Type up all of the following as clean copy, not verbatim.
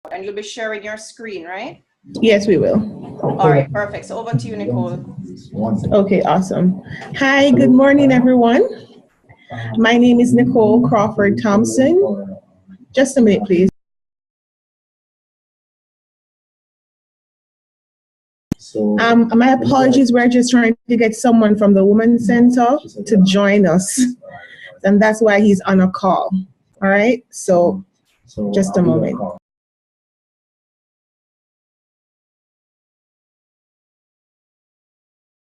And you'll be sharing your screen, right? Yes, we will. All right, perfect. So over to you, Nicole. Okay, awesome. Hi, good morning, everyone. My name is Nicole Crawford Thompson. Just a minute, please. My apologies, we're just trying to get someone from the Women's Center to join us. And that's why he's on a call. All right, so just a moment.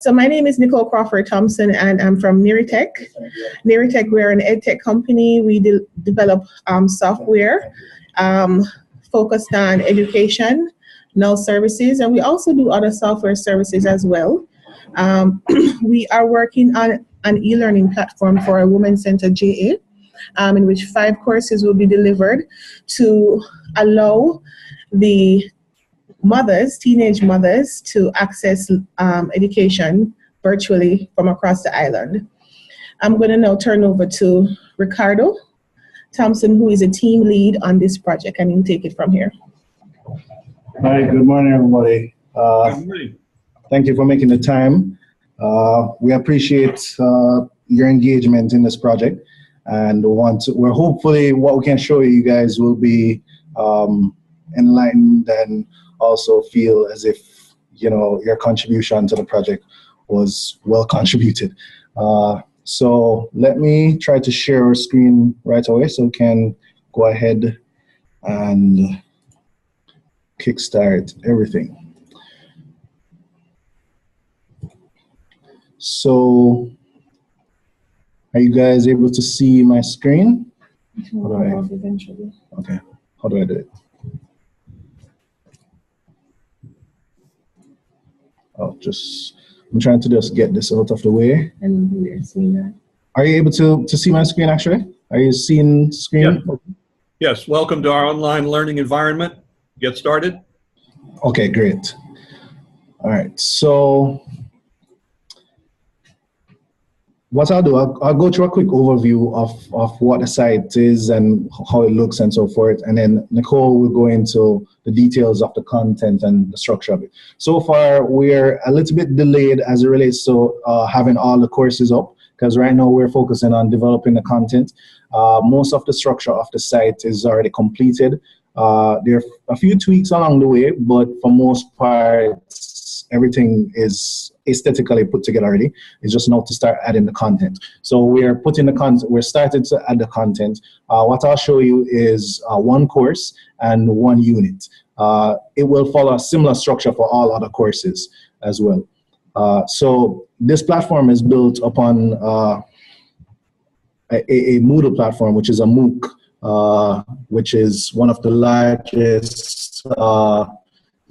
So my name is Nicole Crawford Thompson, and I'm from Neritech. Neritech, we're an edtech company. We develop software focused on education, null services, and we also do other software services as well. We are working on an e-learning platform for a Women's Center JA, in which 5 courses will be delivered to allow the mothers, teenage mothers, to access education virtually from across the island. I'm going to now turn over to Ricardo Thompson, who is a team lead on this project, and he'll take it from here. Hi, good morning, everybody. Good morning. Thank you for making the time. We appreciate your engagement in this project, and we're hopefully what we can show you guys will be enlightened and also feel as if, you know, your contribution to the project was well contributed. So let me try to share our screen right away so we can go ahead and kickstart everything. So are you guys able to see my screen? Okay, how do I do it? I'm trying to just get this out of the way. And we're seeing that. Are you able to see my screen actually? Are you seeing screen? Yeah. Yes, welcome to our online learning environment. Get started. Okay, great. All right, so what I'll do, I'll go through a quick overview of what the site is and how it looks and so forth, and then Nicole will go into the details of the content and the structure of it. So far, we're a little bit delayed as it relates to having all the courses up, because right now we're focusing on developing the content. Most of the structure of the site is already completed. There are a few tweaks along the way, but for most part, everything is aesthetically put together already. It's just now to start adding the content. So we're putting the content, we're starting to add the content. What I'll show you is 1 course and 1 unit. It will follow a similar structure for all other courses as well. So this platform is built upon a Moodle platform, which is a MOOC, which is one of the largest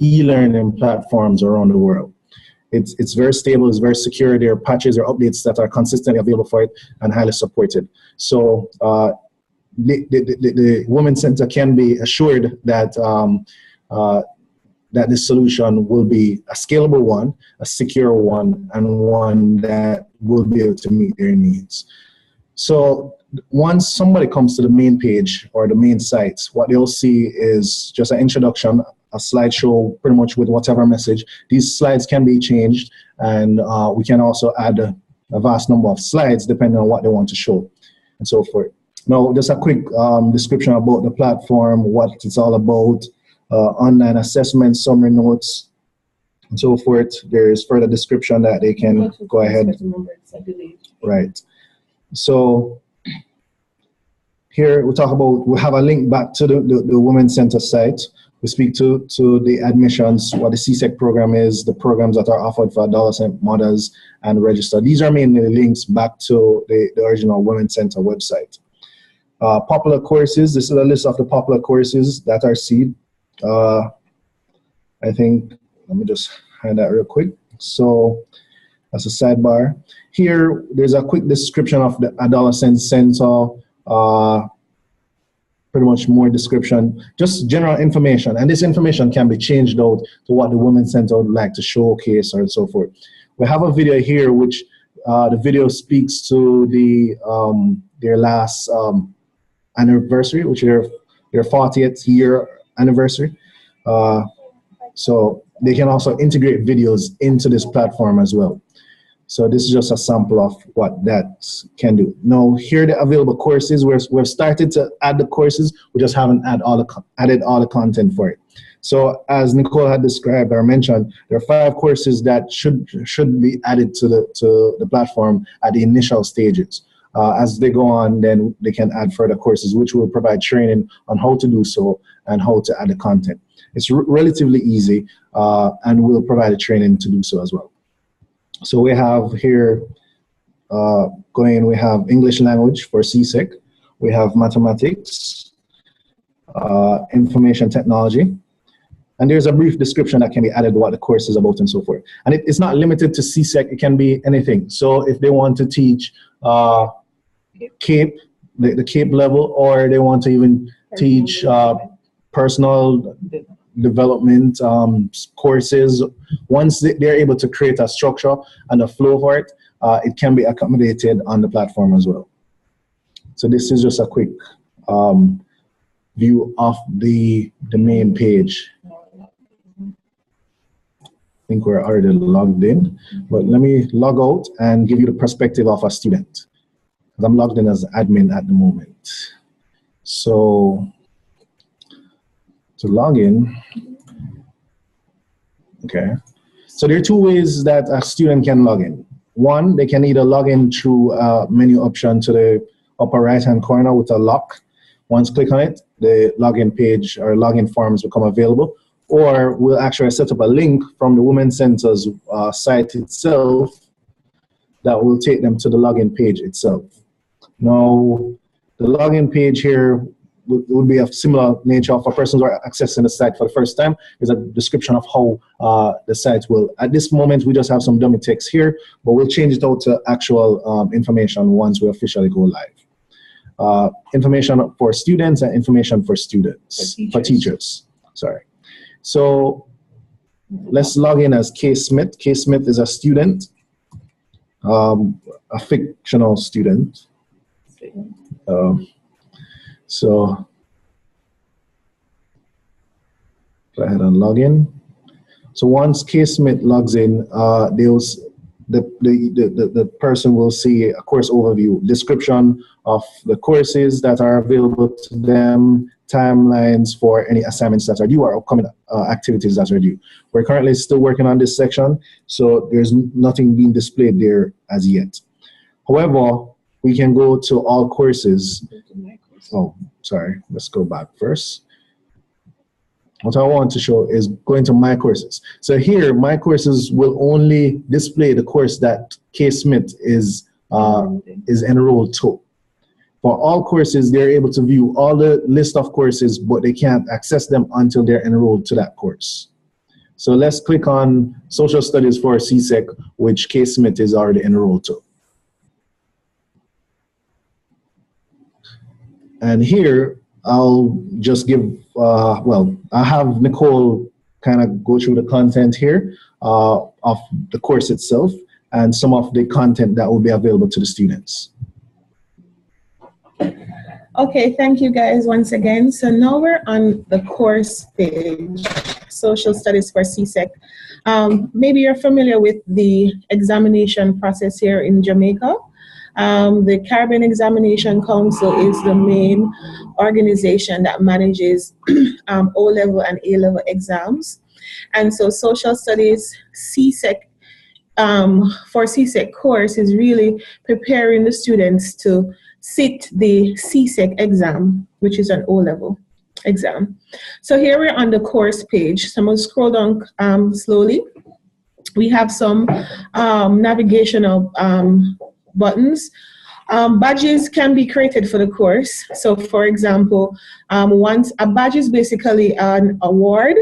e-learning platforms around the world. It's very stable, it's very secure. There are patches or updates that are consistently available for it and highly supported. So the Women's Center can be assured that that this solution will be a scalable one, a secure one, and one that will be able to meet their needs. So once somebody comes to the main page or the main site, what they'll see is just an introduction, a slideshow pretty much with whatever message. These slides can be changed, and we can also add a vast number of slides depending on what they want to show and so forth. Now, just a quick description about the platform, what it's all about, online assessment, summary notes, and so forth. There is further description that they can go ahead. Right. So here we talk about, we have a link back to the Women's Center site. We speak to the admissions, what the CSEC program is, the programs that are offered for adolescent mothers, and register. These are mainly links back to the original Women's Center website. Popular courses, this is a list of the popular courses that are seen. I think, let me just hide that real quick. So that's a sidebar. Here, there's a quick description of the Adolescent Center, pretty much more description, just general information. And this information can be changed out to what the Women's Center would like to showcase or so forth. We have a video here, which the video speaks to their last anniversary, which is their 40th year anniversary. So they can also integrate videos into this platform as well. So this is just a sample of what that can do. Now, here are the available courses. We've started to add the courses. We just haven't added all the content for it. So as Nicole had described or mentioned, there are 5 courses that should be added to the platform at the initial stages. As they go on, then they can add further courses, which will provide training on how to do so and how to add the content. It's relatively easy, and we'll provide a training to do so as well. So we have here we have English language for CSEC, we have mathematics, information technology, and there's a brief description that can be added what the course is about and so forth. And it's not limited to CSEC, it can be anything. So if they want to teach CAPE, the CAPE level, or they want to even teach personal development courses, once they're able to create a structure and a flow for it, it can be accommodated on the platform as well. So this is just a quick view of the main page. I think we're already logged in, but let me log out and give you the perspective of a student. I'm logged in as admin at the moment. So to log in, okay. So there are 2 ways that a student can log in. One, they can either log in through a menu option to the upper right-hand corner with a lock. Once click on it, the login page or login forms become available. Or we'll actually set up a link from the Women's Center's site itself that will take them to the login page itself. Now, the login page here would be of similar nature. If a person who are accessing the site for the first time, there's a description of how the site will. At this moment, we just have some dummy text here, but we'll change it out to actual information once we officially go live. Information for students and information for students, for teachers. Sorry. So let's log in as K. Smith. K. Smith is a student, a fictional student. So go ahead and log in. So once K. Smith logs in, the person will see a course overview, description of the courses that are available to them, timelines for any assignments that are due or upcoming activities that are due. We're currently still working on this section, so there's nothing being displayed there as yet. However, we can go to all courses. Oh, sorry, let's go back first. What I want to show is going to My Courses. So here, My Courses will only display the course that K. Smith is enrolled to. For all courses, they're able to view all the list of courses, but they can't access them until they're enrolled to that course. So let's click on Social Studies for CSEC, which K. Smith is already enrolled to. And here, I'll just give, I'll have Nicole kind of go through the content here of the course itself and some of the content that will be available to the students. Okay, thank you guys once again. So now we're on the course page, Social Studies for CSEC. Maybe you're familiar with the examination process here in Jamaica. The Caribbean Examination Council is the main organization that manages O-level and A-level exams. And so Social Studies CSEC, for CSEC course is really preparing the students to sit the CSEC exam, which is an O-level exam. So here we're on the course page. So I'm going to scroll down slowly. We have some navigational buttons. Badges can be created for the course. So for example, once a badge is basically an award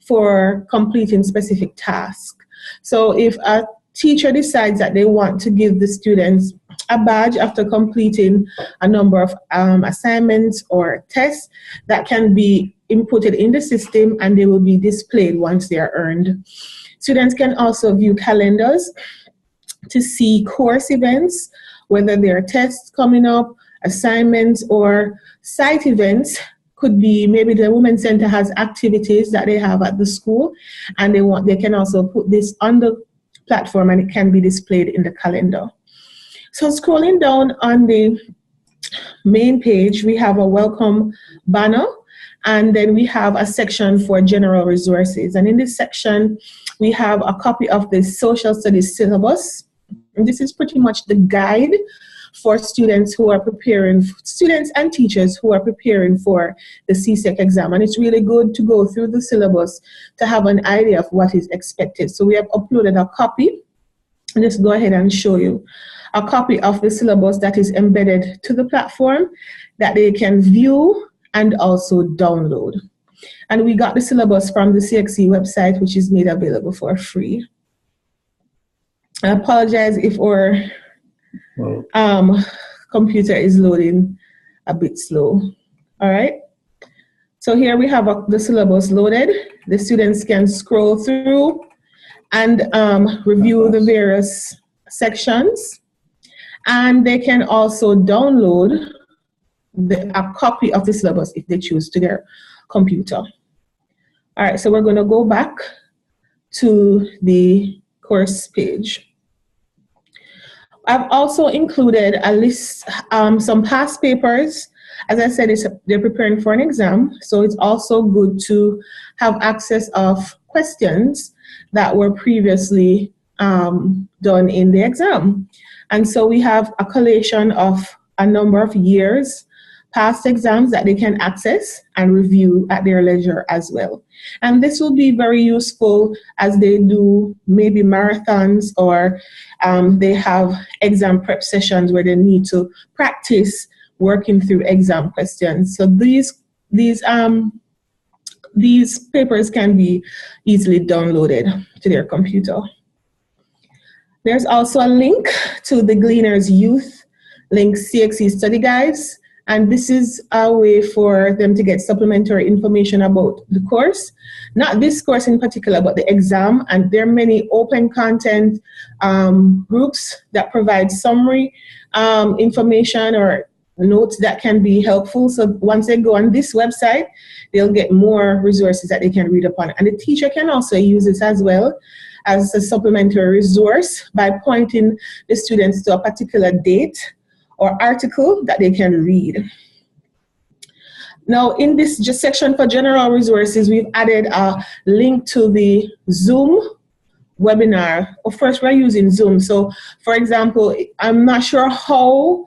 for completing specific tasks. So if a teacher decides that they want to give the students a badge after completing a number of assignments or tests, that can be inputted in the system and they will be displayed once they are earned. Students can also view calendars to see course events, whether there are tests coming up, assignments, or site events could be maybe the Women's Center has activities that they have at the school, and they can also put this on the platform and it can be displayed in the calendar. So scrolling down on the main page, we have a welcome banner, and then we have a section for general resources. And in this section, we have a copy of the social studies syllabus. And this is pretty much the guide for students who are preparing, students and teachers who are preparing for the CSEC exam. And it's really good to go through the syllabus to have an idea of what is expected. So we have uploaded a copy. I'll just go ahead and show you a copy of the syllabus that is embedded to the platform that they can view and also download. And we got the syllabus from the CXC website, which is made available for free. I apologize if our computer is loading a bit slow. All right. So here we have the syllabus loaded. The students can scroll through and review the various sections. And they can also download a copy of the syllabus if they choose to their computer. All right, so we're going to go back to the course page. I've also included a list, some past papers. As I said, they're preparing for an exam, so it's also good to have access of questions that were previously done in the exam. And so we have a collation of a number of years past exams that they can access and review at their leisure as well. And this will be very useful as they do maybe marathons or they have exam prep sessions where they need to practice working through exam questions. So these papers can be easily downloaded to their computer. There's also a link to the Gleaners Youth Link CXC study guides. And this is a way for them to get supplementary information about the course. Not this course in particular, but the exam. And there are many open content groups that provide summary information or notes that can be helpful. So once they go on this website, they'll get more resources that they can read upon. And the teacher can also use this as well as a supplementary resource by pointing the students to a particular date or article that they can read. Now, in this section for general resources, we've added a link to the Zoom webinar. Well, first, we're using Zoom. So, for example, I'm not sure how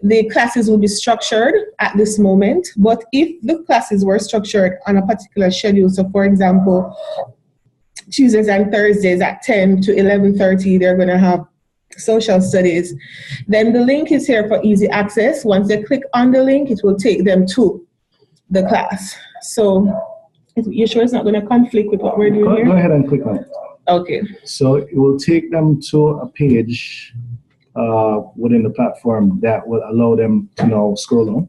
the classes will be structured at this moment, but if the classes were structured on a particular schedule, so for example, Tuesdays and Thursdays at 10 to 11:30, they're going to have social studies, then the link is here for easy access. Once they click on the link, it will take them to the class. So you're sure it's not going to conflict with what we're doing here? Go ahead and click on it. Okay. So it will take them to a page within the platform that will allow them to now scroll down.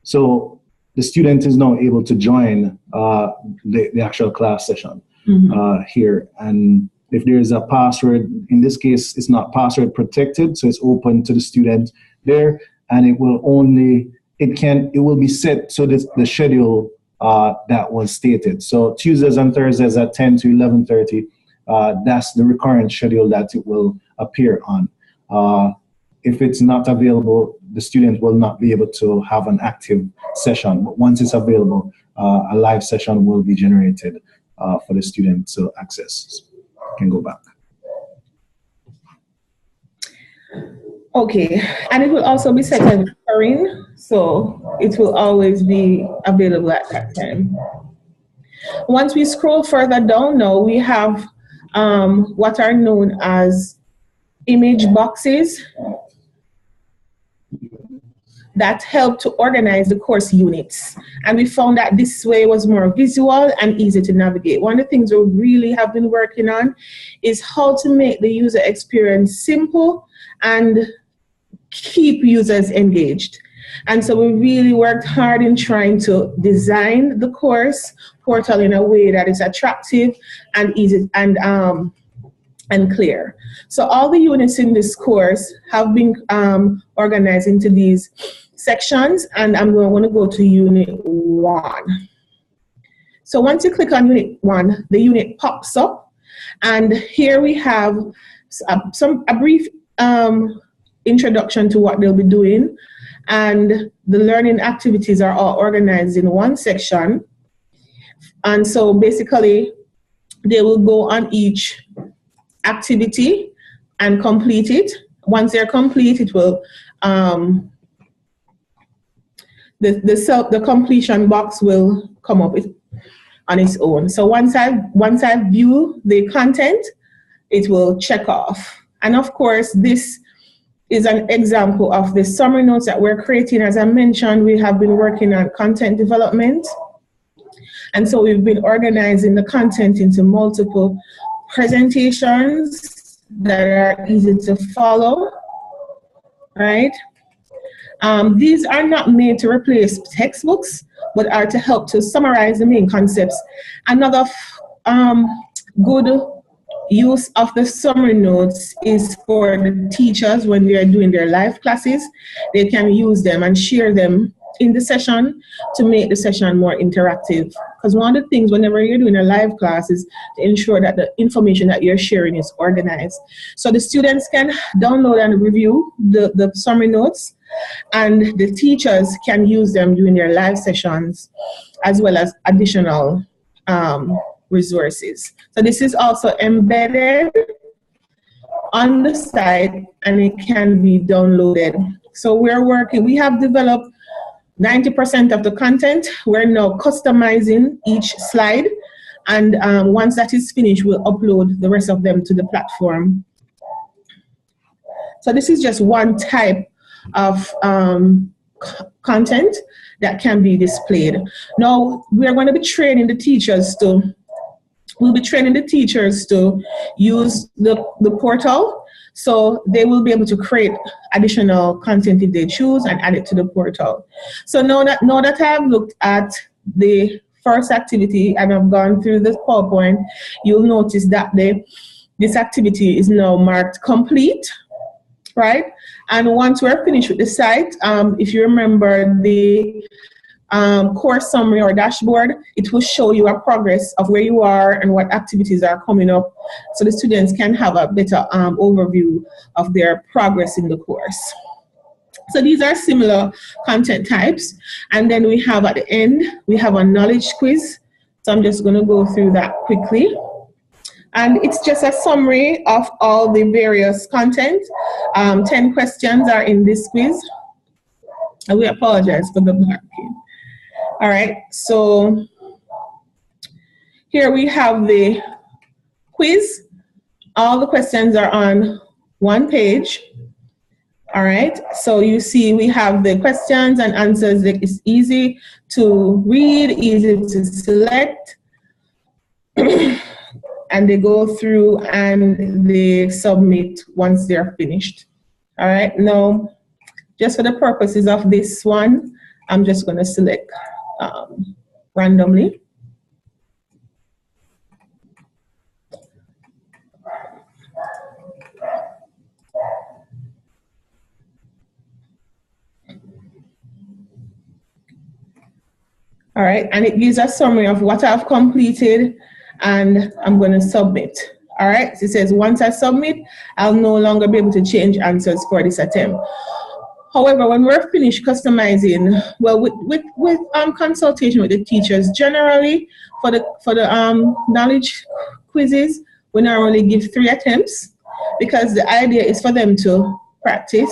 So the student is now able to join the actual class session here. And if there is a password, in this case, it's not password protected, so it's open to the student there, and it will only, it will be set so that the schedule that was stated. So Tuesdays and Thursdays at 10 to 11:30, that's the recurrent schedule that it will appear on. If it's not available, the student will not be able to have an active session. But once it's available, a live session will be generated for the student to access. Can go back. Okay, and it will also be set as recurring, so it will always be available at that time. Once we scroll further down now, we have what are known as image boxes that help to organize the course units. And we found that this way was more visual and easy to navigate. One of the things we really have been working on is how to make the user experience simple and keep users engaged. And so we really worked hard in trying to design the course portal in a way that is attractive and easy and and clear. So all the units in this course have been organized into these sections, and I'm going to go to Unit 1. So once you click on Unit 1, the unit pops up, and here we have a brief introduction to what they'll be doing, and the learning activities are all organized in one section. And so basically, they will go on each activity and complete it. Once they're complete, it will the completion box will come up on its own. So once I view the content, it will check off. And of course, this is an example of the summary notes that we're creating. As I mentioned, we have been working on content development. And so we've been organizing the content into multiple presentations that are easy to follow, right? These are not made to replace textbooks, but are to help to summarize the main concepts. Another good use of the summary notes is for the teachers when they are doing their live classes. They can use them and share them in the session to make the session more interactive. Because one of the things whenever you're doing a live class is to ensure that the information that you're sharing is organized. So the students can download and review the summary notes, and the teachers can use them during their live sessions as well as additional resources. So this is also embedded on the site and it can be downloaded. So we have developed 90% of the content. We're now customizing each slide, and once that is finished, we'll upload the rest of them to the platform. So this is just one type of content that can be displayed. Now, we are going to be training the teachers to use the portal. So they will be able to create additional content if they choose and add it to the portal. So now that I've looked at the first activity and I've gone through this PowerPoint, you'll notice that this activity is now marked complete, right? And once we're finished with the site, if you remember the course summary or dashboard, it will show you a progress of where you are and what activities are coming up, so the students can have a better overview of their progress in the course. So these are similar content types. And then we have at the end, we have a knowledge quiz. So I'm just going to go through that quickly. And it's just a summary of all the various content. 10 questions are in this quiz. And we apologize for the barking. All right, so here we have the quiz. All the questions are on one page. All right, so you see we have the questions and answers that is easy to read, easy to select. And they go through and they submit once they're finished. All right, now, just for the purposes of this one, I'm just going to select randomly. All right, and it gives a summary of what I've completed, and I'm going to submit. All right, so it says once I submit, I'll no longer be able to change answers for this attempt. However, when we're finished customizing, well, with consultation with the teachers, generally for the knowledge quizzes, we normally give 3 attempts, because the idea is for them to practice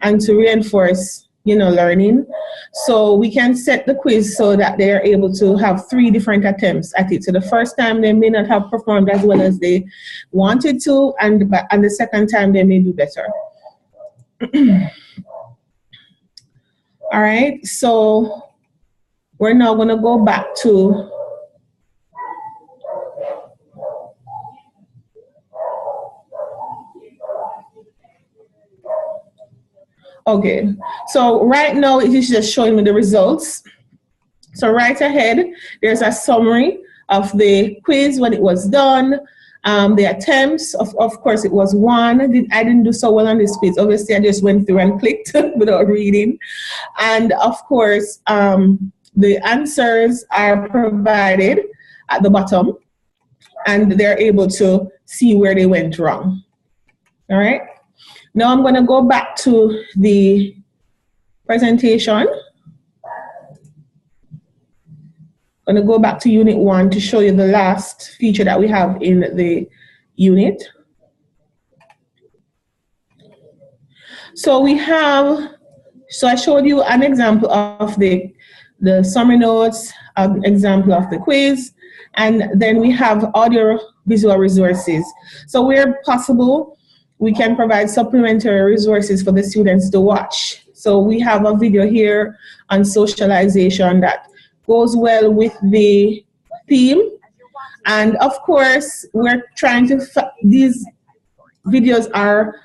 and to reinforce, learning. So we can set the quiz so that they are able to have 3 different attempts at it. So the first time they may not have performed as well as they wanted to, and the second time they may do better. All right, so we're now going to go back to okay, so right now it is just showing me the results. So right ahead, there's a summary of the quiz when it was done, The attempts, of course, it was one. I didn't do so well on this quiz. Obviously, I just went through and clicked without reading. And of course, the answers are provided at the bottom, and they're able to see where they went wrong. All right. Now I'm going to go back to the presentation. I'm going to go back to Unit 1 to show you the last feature that we have in the unit. So I showed you an example of the summary notes, an example of the quiz, and then we have audio visual resources. So where possible, we can provide supplementary resources for the students to watch. So we have a video here on socialization that goes well with the theme. And of course, we're trying to, these videos are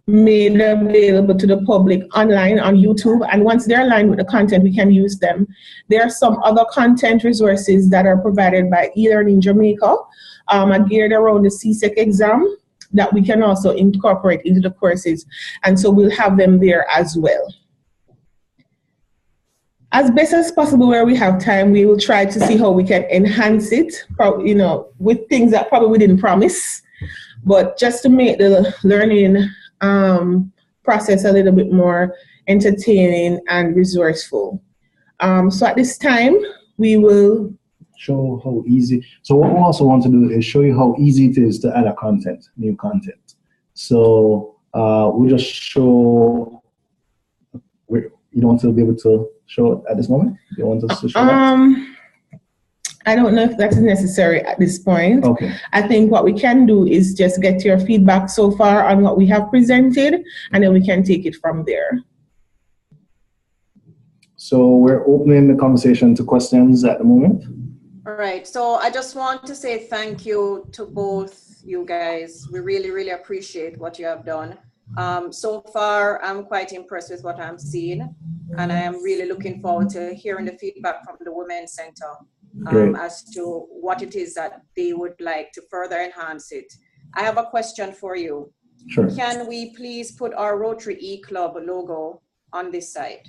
made available to the public online on YouTube. And once they're aligned with the content, we can use them. There are some other content resources that are provided by eLearning Jamaica, geared around the CSEC exam that we can also incorporate into the courses. And so we'll have them there as well. As best as possible where we have time, we will try to see how we can enhance it, you know, with things that probably we didn't promise, but just to make the learning process a little bit more entertaining and resourceful. So at this time, we will show how easy. So what we also want to do is show you how easy it is to add a new content. So we'll just show, you don't want to be able to show it at this moment? You want us to show that? I don't know if that is necessary at this point. Okay. I think what we can do is just get your feedback so far on what we have presented, and then we can take it from there. So we're opening the conversation to questions at the moment. All right, so I just want to say thank you to both you guys. We really, really appreciate what you have done. So far, I'm quite impressed with what I'm seeing, and I am really looking forward to hearing the feedback from the Women's Center as to what it is that they would like to further enhance it. I have a question for you. Sure. Can we please put our Rotary E-Club logo on this site?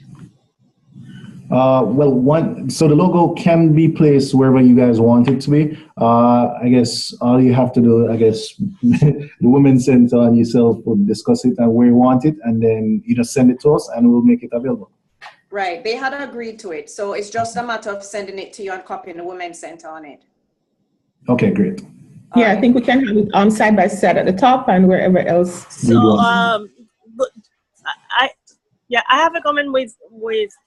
So the logo can be placed wherever you guys want it to be. I guess all you have to do, the Women's Center and yourself would discuss it and where you want it, and then you just send it to us and we'll make it available. Right, they had agreed to it. So it's just a matter of sending it to you and copying the Women's Center on it. Okay, great. Yeah, I think we can have it side by side at the top and wherever else. So, I have a comment with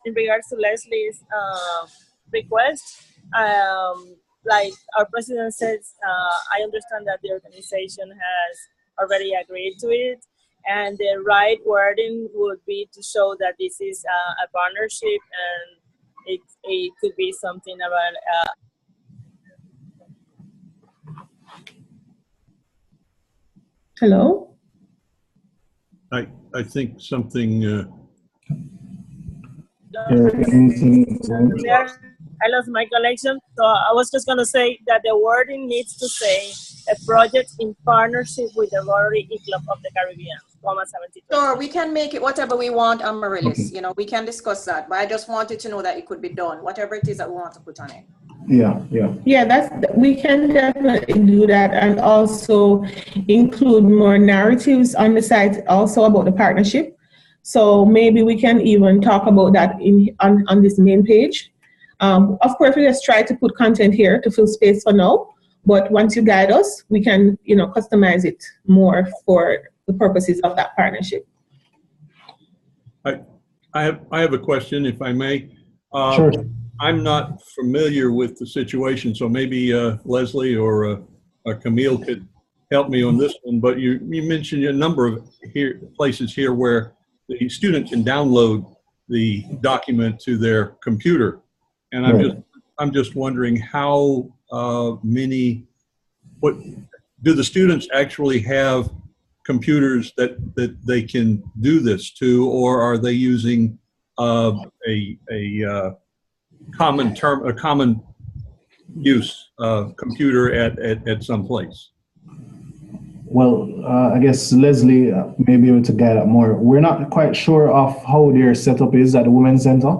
in regards to Leslie's request. Like our president says, I understand that the organization has already agreed to it, and the right wording would be to show that this is a partnership, and it could be something about. Hello? I think something. I lost my connection, so I was just going to say that the wording needs to say a project in partnership with the Rotary E-Club of the Caribbean, 72. Sure, we can make it whatever we want, Amaryllis. You know, we can discuss that, but I just wanted to know that it could be done, whatever it is that we want to put on it. Yeah, we can definitely do that, and also include more narratives on the site also about the partnership. So maybe we can even talk about that on this main page. Of course, we just try to put content here to fill space for now, but once you guide us, we can, customize it more for the purposes of that partnership. I have a question, if I may. Sure. I'm not familiar with the situation, so maybe Leslie or Camille could help me on this one. But you mentioned a number of places here where the student can download the document to their computer, and I'm just wondering how many. What do the students actually have computers that they can do this to, or are they using a common use computer at some place? Well, I guess Leslie may be able to guide up more. We're not quite sure of how their setup is at the Women's Center.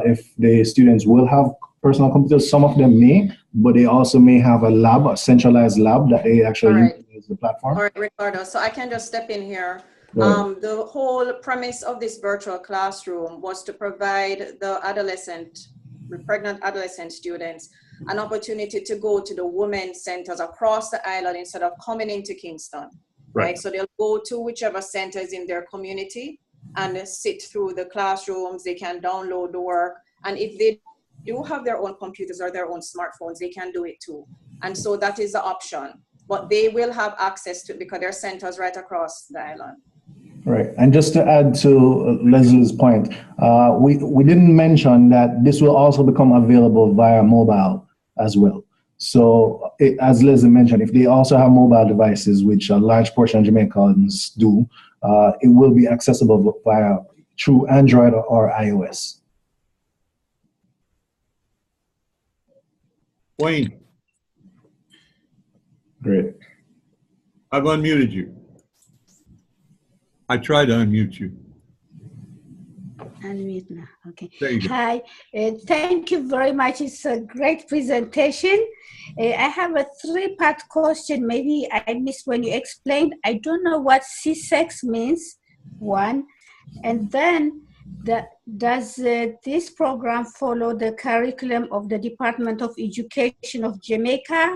If the students will have personal computers, some of them may, but they also may have a lab, a centralized lab that they actually use as the platform. All right, Ricardo, so I can just step in here. Right. The whole premise of this virtual classroom was to provide the pregnant adolescent students an opportunity to go to the women's centers across the island instead of coming into Kingston, right? So they'll go to whichever centers in their community and sit through the classrooms. They can download the work. And if they do have their own computers or their own smartphones, they can do it too. And so that is the option. But they will have access to it because there are centers right across the island. Right. And just to add to Leslie's point, we didn't mention that this will also become available via mobile as well. So as Leslie mentioned, if they also have mobile devices, which a large portion of Jamaicans do, it will be accessible through Android or iOS. Wayne, Great. I've unmuted you. I tried to unmute you. Unmute now. Okay. There you go. Hi. Thank you very much. It's a great presentation. I have a three-part question. Maybe I missed when you explained. I don't know what CSEC means, one. And then does this program follow the curriculum of the Department of Education of Jamaica?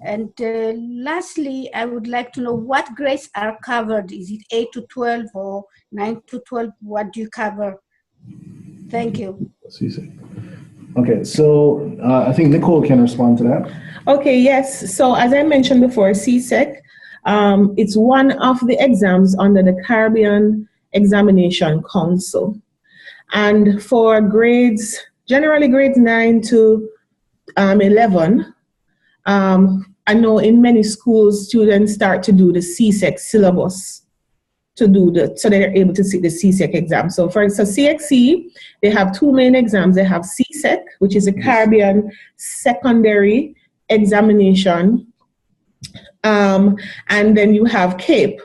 And lastly, I would like to know what grades are covered. Is it 8 to 12 or 9 to 12? What do you cover? Thank you. Okay, so I think Nicole can respond to that. Okay, yes. So as I mentioned before, CSEC, it's one of the exams under the Caribbean Examination Council. And for grades, generally grades 9 to 11, I know in many schools, students start to do the CSEC syllabus so they're able to sit the CSEC exam. So for CXC, they have two main exams. They have CSEC, which is a Caribbean secondary examination. And then you have CAPE,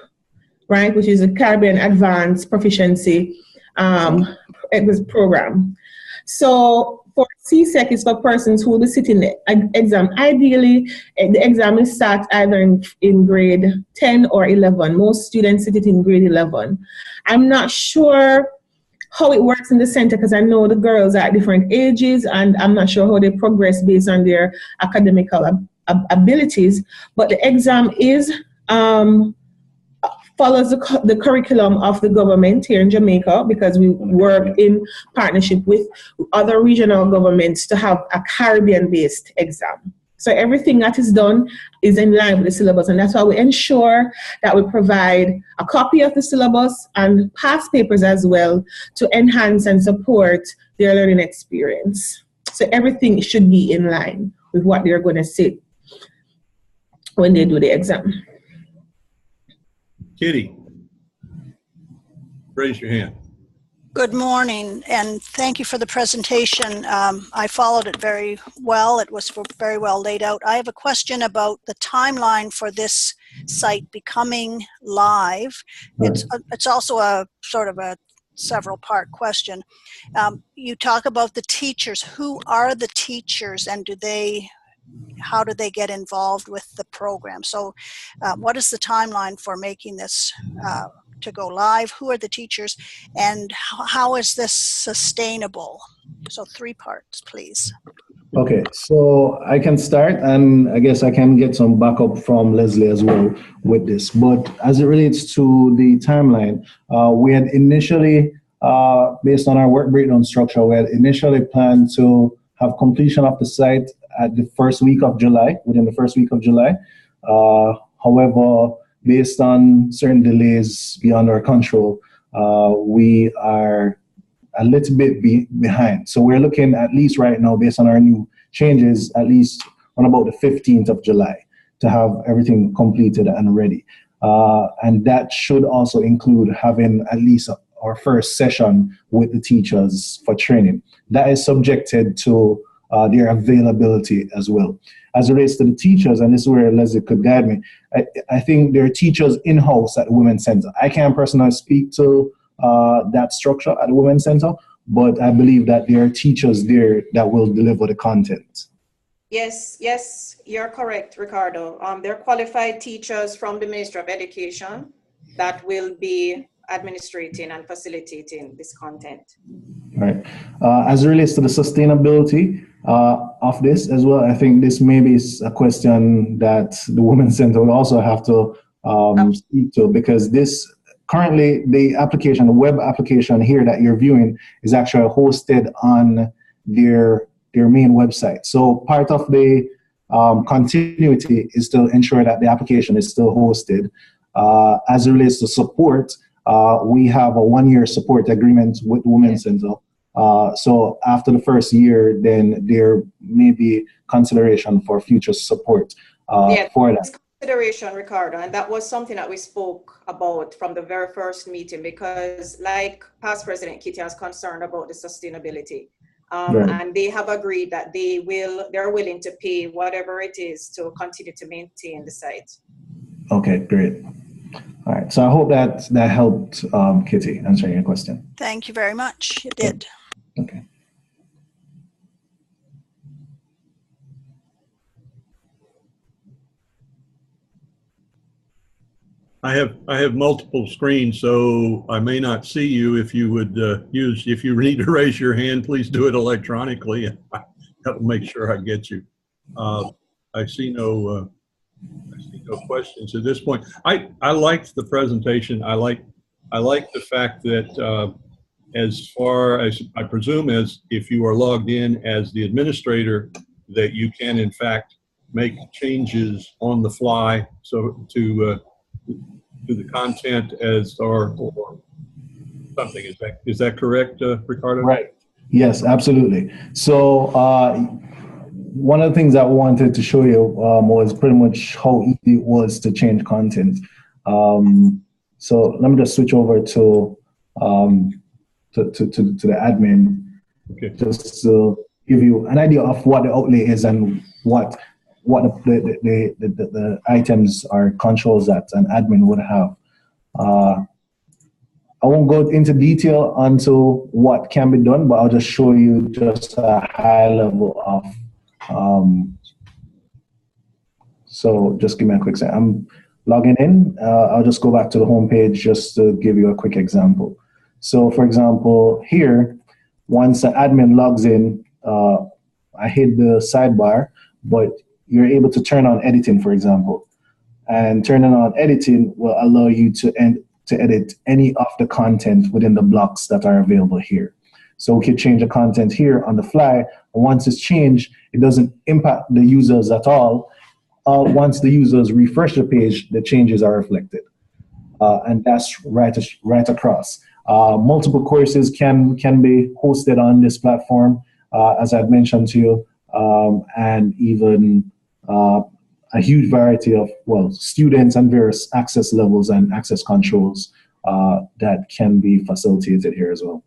right, which is a Caribbean Advanced Proficiency program. So for CSEC is for persons who will be sitting the exam. Ideally, the exam is start either in grade 10 or 11. Most students sit it in grade 11. I'm not sure how it works in the center because I know the girls are at different ages and I'm not sure how they progress based on their academical abilities. But the exam is follows the curriculum of the government here in Jamaica because we work in partnership with other regional governments to have a Caribbean-based exam. So everything that is done is in line with the syllabus, and that's why we ensure that we provide a copy of the syllabus and past papers as well to enhance and support their learning experience. So everything should be in line with what they're going to sit when they do the exam. Kitty, raise your hand. Good morning, and thank you for the presentation. I followed it very well. It was very well laid out. I have a question about the timeline for this site becoming live. It's also a sort of a several-part question. You talk about the teachers. Who are the teachers, and how do they get involved with the program? So what is the timeline for making this to go live? Who are the teachers, and how is this sustainable? So 3 parts, please. Okay, so I can start, and I guess I can get some backup from Leslie as well with this. But as it relates to the timeline, we had initially, based on our work breakdown structure, we had initially planned to have completion of the site at the first week of July, within the first week of July. However, based on certain delays beyond our control, we are a little bit behind. So we're looking at least right now, based on our new changes, at least on about the 15th of July to have everything completed and ready. And that should also include having at least our first session with the teachers for training. That is subjected to their availability as well. As it relates to the teachers, and this is where Leslie could guide me, I think there are teachers in-house at the Women's Center. I can't personally speak to that structure at the Women's Center, but I believe that there are teachers there that will deliver the content. Yes, yes, you're correct, Ricardo. They're qualified teachers from the Ministry of Education that will be administrating and facilitating this content. Right. As it relates to the sustainability of this as well, I think this maybe is a question that the Women's Center will also have to speak to, because this currently the application, the web application here that you're viewing is actually hosted on their main website. So part of the continuity is to ensure that the application is still hosted. As it relates to support, we have a 1-year support agreement with Women's Center. So after the first year, then there may be consideration for future support for that. Consideration, Ricardo, and that was something that we spoke about from the very first meeting, because like past President Kitty is concerned about the sustainability. Right. And they have agreed that they're willing to pay whatever it is to continue to maintain the site. Okay, great. All right, so I hope that helped Kitty answering your question. Thank you very much. It did. Okay. I have multiple screens, so I may not see you. If you would if you need to raise your hand, please do it electronically. That will make sure I get you. I see no questions at this point. I liked the presentation. I like the fact that as far as I presume, as if you are logged in as the administrator, that you can in fact make changes on the fly, so to the content or something. Is that correct, Ricardo? Right. Yes, absolutely. So one of the things I wanted to show you was pretty much how easy it was to change content. So let me just switch over to the admin, okay, just to give you an idea of what the outlay is and what the items or controls that an admin would have. I won't go into detail onto what can be done, but I'll just show you just a high level of. So just give me a quick second. I'm logging in. I'll just go back to the home page just to give you a quick example. So for example, here, once the admin logs in, I hit the sidebar, but you're able to turn on editing, for example. And turning on editing will allow you to edit any of the content within the blocks that are available here. So we can change the content here on the fly. And once it's changed, it doesn't impact the users at all. Once the users refresh the page, the changes are reflected. And that's right across. Multiple courses can be hosted on this platform, as I've mentioned to you, and even a huge variety of, students and various access levels and access controls that can be facilitated here as well.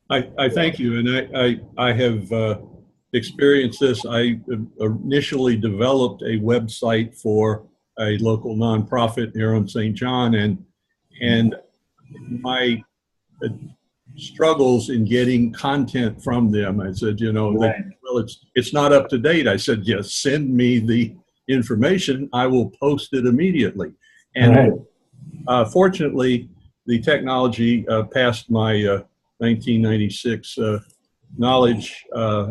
I thank you, and I have experienced this. I initially developed a website for a local nonprofit here on St. John, and my struggles in getting content from them. I said, Right. well, it's not up to date. I said, yes, send me the information. I will post it immediately. And fortunately, the technology passed my 1996 knowledge,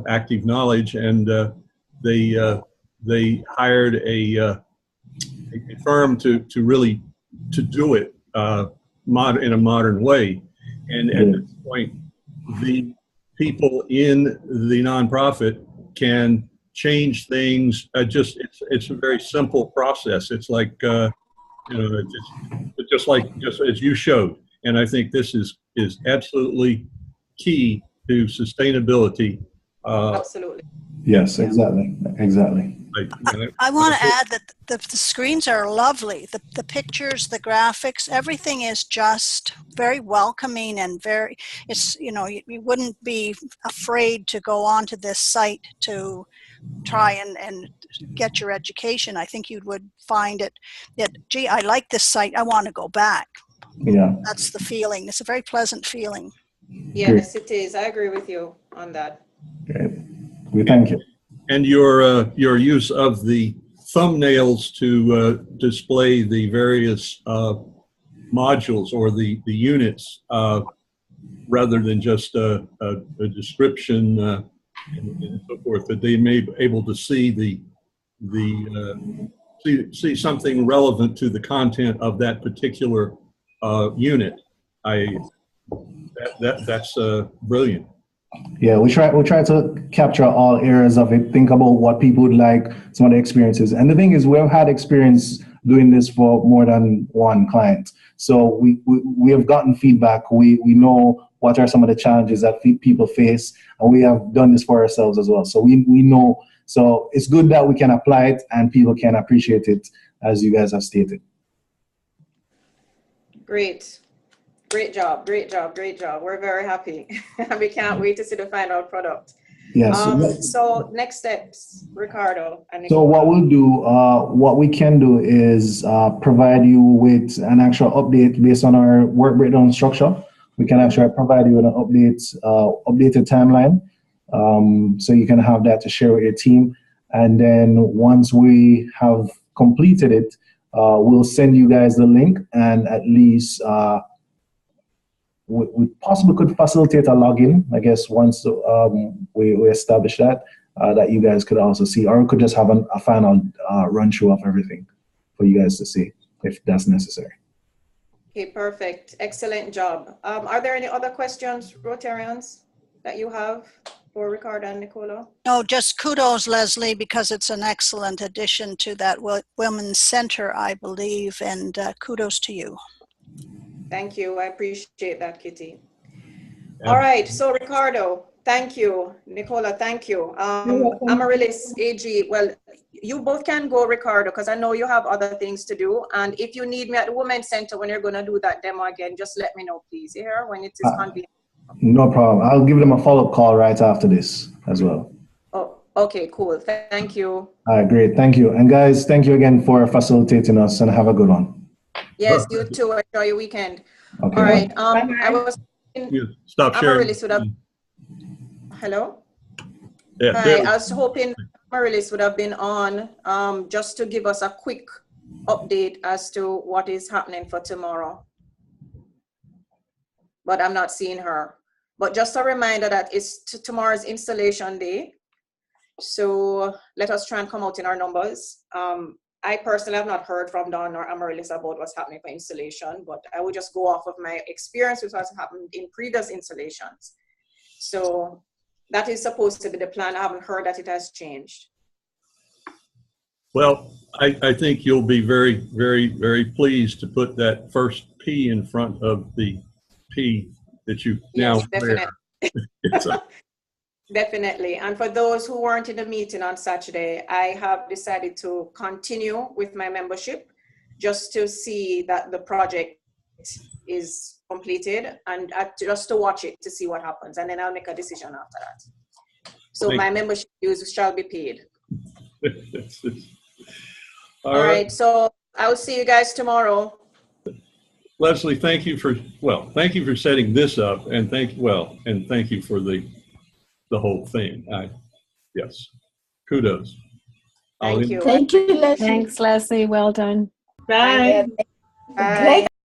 active knowledge, and they hired a firm to really do it in a modern way. And at this point, the people in the nonprofit can change things. It's a very simple process. It's like just as you showed. And I think this is absolutely key to sustainability. Absolutely. Yes, exactly. I want to add that the screens are lovely. The pictures, the graphics, everything is just very welcoming and very, it's, you know, you wouldn't be afraid to go onto this site to try and get your education. I think you would find it that, gee, I like this site. I want to go back. Yeah. That's the feeling. It's a very pleasant feeling. Yes, it is. I agree with you on that. Great. We thank you. And your use of the thumbnails to display the various modules or the units rather than just a description and so forth, that they may be able to see see something relevant to the content of that particular unit. That's brilliant. Yeah, we try to capture all areas of it, think about what people would like, some of the experiences. And the thing is, we've had experience doing this for more than one client. So we have gotten feedback. We know what are some of the challenges that people face, and we have done this for ourselves as well. So we know, so it's good that we can apply it and people can appreciate it, as you guys have stated. Great. Great job, great job, great job. We're very happy. We can't wait to see the final product. Yes. So next steps, Ricardo. So what we'll do, what we can do is provide you with an actual update based on our work breakdown structure. We can actually provide you with an updated timeline. So you can have that to share with your team. And then once we have completed it, we'll send you guys the link, and at least we possibly could facilitate a login, I guess, once we establish that, that you guys could also see, or we could just have a final run through of everything for you guys to see if that's necessary. Okay, perfect. Excellent job. Are there any other questions, Rotarians, that you have for Ricardo and Nicola? No, just kudos, Leslie, because it's an excellent addition to that Women's Center, I believe, and kudos to you. Thank you. I appreciate that, Kitty. All right. So, Ricardo, thank you. Nicola, thank you. Amaryllis, AG, well, you both can go, Ricardo, because I know you have other things to do. And if you need me at the Women's Center when you're going to do that demo again, just let me know, please, here, when it is convenient. No problem. I'll give them a follow-up call right after this as well. Oh, okay, cool. Thank you. All right, great. Thank you. And guys, thank you again for facilitating us, and have a good one. Yes, you too. Enjoy your weekend. Okay, all right. bye. I was Stop sharing. Hello? Yeah, Hi, I was hoping Amaryllis would have been on just to give us a quick update as to what is happening for tomorrow. But I'm not seeing her. But just a reminder that it's tomorrow's installation day. So let us try and come out in our numbers. I personally have not heard from Dawn or Amaryllis about what's happening for installation, but I would just go off of my experience with what's happened in previous installations. So that is supposed to be the plan. I haven't heard that it has changed. Well, I think you'll be very, very, very pleased to put that first P in front of the P that you now wear. Definitely. And for those who weren't in the meeting on Saturday, I have decided to continue with my membership just to see that the project is completed and just to watch it to see what happens. And then I'll make a decision after that. So my membership dues shall be paid. All right. So I will see you guys tomorrow. Leslie, thank you for setting this up, and thank you for the whole thing. Yes, kudos. Thank you. Thank you, Leslie. Thanks, Leslie. Well done. Bye. Bye.